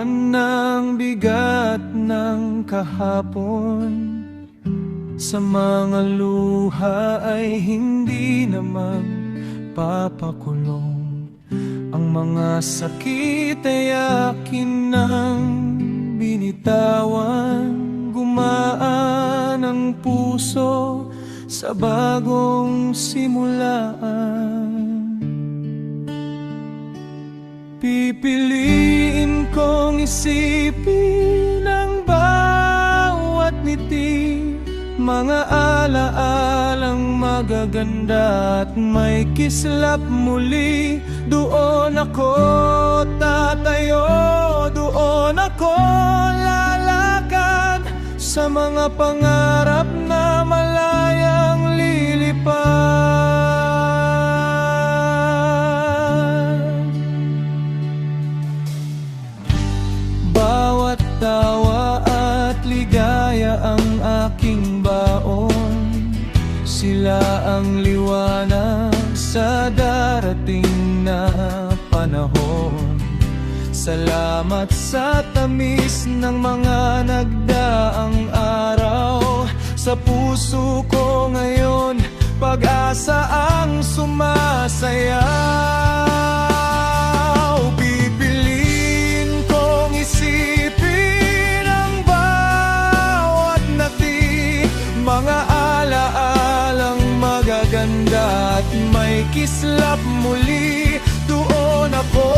man ng bigat ng kahapon, sa mga luha ay hindi naman papakulong. Ang mga sakit ay akin ng binitawan. Gumaan ang puso sa bagong simulaan. Pipiliin kong isipin ang bawat ngiti, mga alaalang magaganda at may kislap muli. Doon ako tatayo, doon ako lalakad, sa mga pangarap na malayang lilipad. Bawat tawa at ligaya ang aking baon, sila ang liwanag sa darating na panahon. Salamat sa tamis ng mga nagdaang araw. Sa puso ko ngayon, pag-asa ang sumasayaw. Pipiliin kong isipin ang bawat ngiti, mga alaalang magaganda at may kislap muli. Doon ako